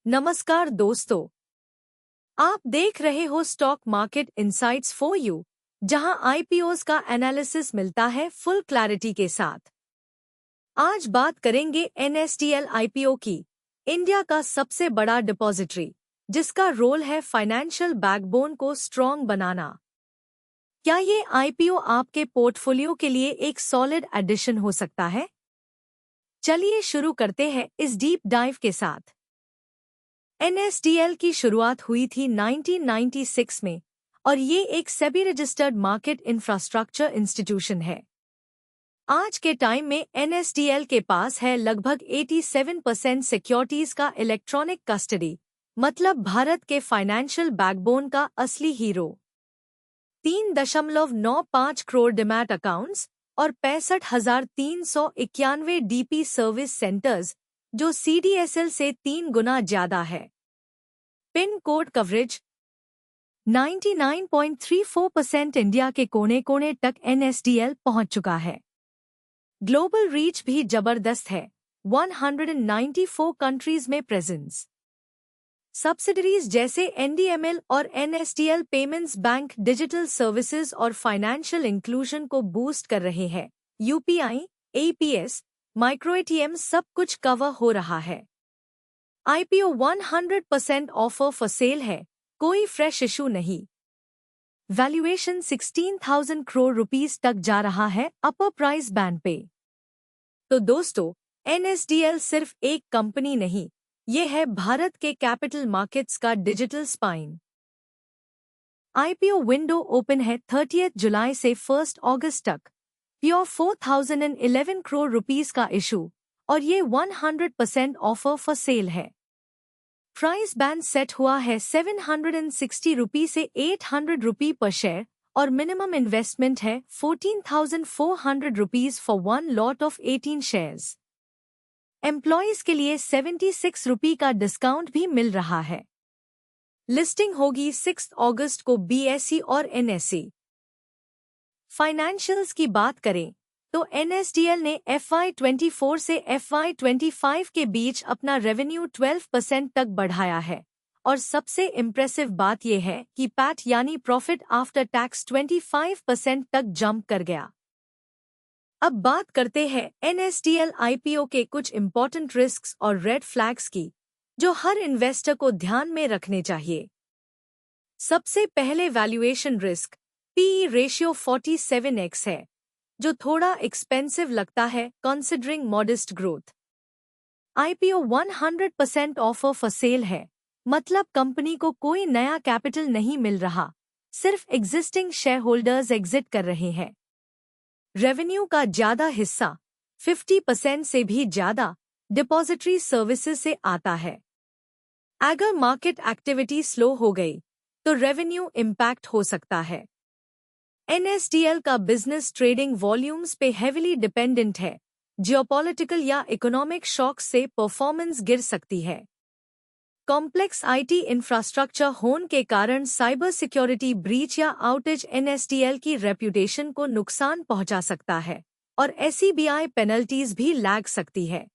नमस्कार दोस्तों, आप देख रहे हो stock market insights for you, जहां आईपीओज का एनालिसिस मिलता है फुल क्लैरिटी के साथ। आज बात करेंगे एनएसडीएल आईपीओ की, इंडिया का सबसे बड़ा डिपॉजिटरी, जिसका रोल है फाइनेंशियल बैकबोन को स्ट्रॉन्ग बनाना। क्या ये आईपीओ आपके पोर्टफोलियो के लिए एक सॉलिड एडिशन हो सकता है? चलिए शुरू करते हैं इस डीप डाइव के साथ। एनएसडीएल की शुरुआत हुई थी 1996 में और ये एक SEBI registered market infrastructure institution है। आज के टाइम में एनएसडीएल के पास है लगभग 87% सिक्योरिटीज का इलेक्ट्रॉनिक कस्टडी, मतलब भारत के फाइनेंशियल बैकबोन का असली हीरो। 3.95 करोड़ डीमैट अकाउंट्स और 65,391 डीपी सर्विस सेंटर्स, जो सीडीएसएल से 3 गुना ज्यादा है। पिन कोड कवरेज 99.34% इंडिया के कोने कोने तक एनएसडीएल पहुंच चुका है। ग्लोबल रीच भी जबरदस्त है, 194 कंट्रीज में प्रेजेंस। सब्सिडरीज जैसे एनडीएमएल और NSDL payments bank digital services और फाइनेंशियल इंक्लूजन को बूस्ट कर रहे हैं। यूपीआई, एपीएस, माइक्रो एटीएम सब कुछ कवर हो रहा है। आईपीओ 100% ऑफर फॉर सेल है, कोई फ्रेश इशू नहीं। वैल्यूएशन 16,000 करोड़ रुपीस तक जा रहा है अपर प्राइस बैंड पे। तो दोस्तों, एनएसडीएल सिर्फ एक कंपनी नहीं, ये है भारत के कैपिटल मार्केट्स का digital spine. IPO window open है 30 जुलाई से 1 अगस्त तक। प्योर 4,011 करोड़ रुपीस का इशू और ये 100% ऑफर फॉर सेल है। प्राइस बैंड सेट हुआ है 760 रुपी से 800 रुपी पर शेयर और मिनिमम इन्वेस्टमेंट है 14,400 rupees for 1 lot of 18 shares. Employees के लिए 76 रुपी का डिस्काउंट भी मिल रहा है। लिस्टिंग होगी 6 अगस्त को बीएसई और एनएसई। फाइनेंशियल्स की बात करें तो एनएसडीएल ने FY24 से FY25 के बीच अपना रेवेन्यू 12% तक बढ़ाया है और सबसे इम्प्रेसिव बात यह है कि पैट यानी प्रॉफिट आफ्टर टैक्स 25% तक जंप कर गया। अब बात करते हैं एनएसडीएल आईपीओ के कुछ इम्पोर्टेंट रिस्क्स और रेड फ्लैग्स की, जो हर इन्वेस्टर को ध्यान में रखने चाहिए। सबसे पहले valuation risk, PE ratio 47x है, जो थोड़ा एक्सपेंसिव लगता है considering modest growth. IPO 100% offer for sale है, मतलब कंपनी को कोई नया कैपिटल नहीं मिल रहा, सिर्फ एग्जिस्टिंग शेयर होल्डर्स एग्जिट कर रहे हैं। रेवेन्यू का ज्यादा हिस्सा, 50% से भी ज्यादा, डिपॉजिटरी सर्विसेज से आता है। अगर मार्केट एक्टिविटी स्लो हो गई तो रेवेन्यू इम्पैक्ट हो सकता है। एनएसडीएल का बिजनेस ट्रेडिंग वॉल्यूम्स पे हेविली डिपेंडेंट है, जियोपॉलिटिकल या इकोनॉमिक शॉक से परफॉर्मेंस गिर सकती है। कॉम्प्लेक्स आईटी इंफ्रास्ट्रक्चर होने के कारण साइबर सिक्योरिटी ब्रीच या आउटेज एनएसडीएल की रेप्यूटेशन को नुकसान पहुंचा सकता है और एसईबीआई पेनल्टीज भी लैग सकती है।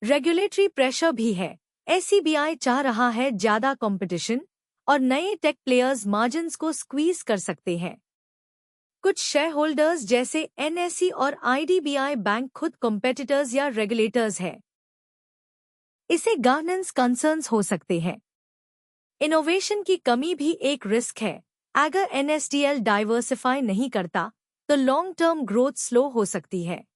रेगुलेटरी प्रेशर भी है, एसईबीआई चाह रहा है ज्यादा कंपटीशन और नए टेक प्लेयर्स मार्जिन्स को स्क्वीज कर सकते हैं। कुछ शेयर होल्डर्स जैसे एनएसई और आईडीबीआई बैंक खुद कॉम्पिटिटर्स या रेगुलेटर्स हैं। इसे गवर्नेंस कंसर्न्स हो सकते हैं। इनोवेशन की कमी भी एक रिस्क है। अगर एनएसडीएल डाइवर्सिफाई नहीं करता तो लॉन्ग टर्म ग्रोथ स्लो हो सकती है।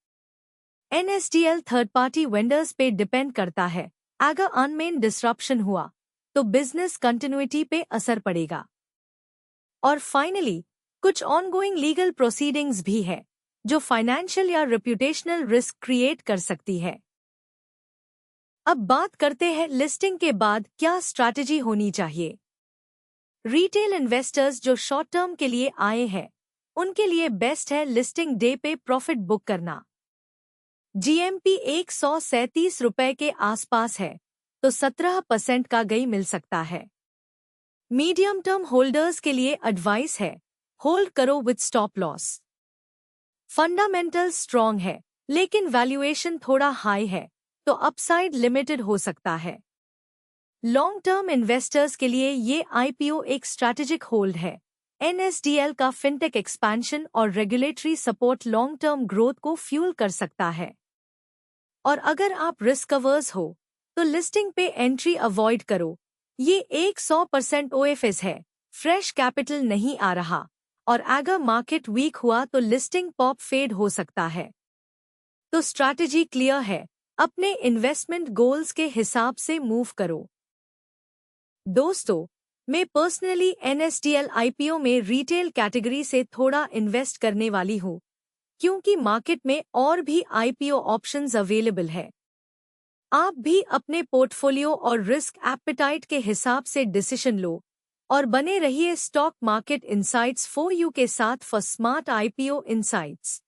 एनएसडीएल थर्ड पार्टी वेंडर्स पे डिपेंड करता है, अगर अनमेन डिसरप्शन हुआ तो बिजनेस कंटिन्यूटी पे असर पड़ेगा। और फाइनली, कुछ ऑनगोइंग लीगल प्रोसीडिंग्स भी है, जो फाइनेंशियल या रेप्यूटेशनल रिस्क क्रिएट कर सकती है। अब बात करते हैं लिस्टिंग के बाद क्या स्ट्रैटेजी होनी चाहिए। रिटेल इन्वेस्टर्स जो शॉर्ट टर्म के लिए आए हैं, उनके लिए बेस्ट है लिस्टिंग डे पे प्रॉफिट बुक करना। जीएमपी 137 रुपए के आसपास है, तो 17% का गेन मिल सकता है। मीडियम टर्म होल्डर्स के लिए एडवाइस है, होल्ड करो with stop loss. Fundamental strong है, लेकिन वैल्यूएशन थोड़ा हाई है, तो अपसाइड लिमिटेड हो सकता है। लॉन्ग टर्म इन्वेस्टर्स के लिए ये आईपीओ एक स्ट्रैटेजिक होल्ड है। एनएसडीएल का फिनटेक एक्सपेंशन और regulatory support long term growth को फ्यूल कर सकता है। और अगर आप रिस्क अवर्स हो तो लिस्टिंग पे एंट्री अवॉइड करो। ये एक 100% ओएफएस है, फ्रेश कैपिटल नहीं आ रहा, और अगर मार्केट वीक हुआ तो लिस्टिंग पॉप फेड हो सकता है। तो स्ट्रैटेजी क्लियर है, अपने इन्वेस्टमेंट गोल्स के हिसाब से मूव करो। दोस्तों, मैं पर्सनली एनएसडीएल आईपीओ में रिटेल कैटेगरी से थोड़ा इन्वेस्ट करने वाली हूँ, क्योंकि मार्केट में और भी आईपीओ ऑप्शंस अवेलेबल है। आप भी अपने पोर्टफोलियो और रिस्क एपेटाइट के हिसाब से डिसीजन लो और बने रहिए stock market insights for you के साथ फॉर स्मार्ट आईपीओ इनसाइट्स।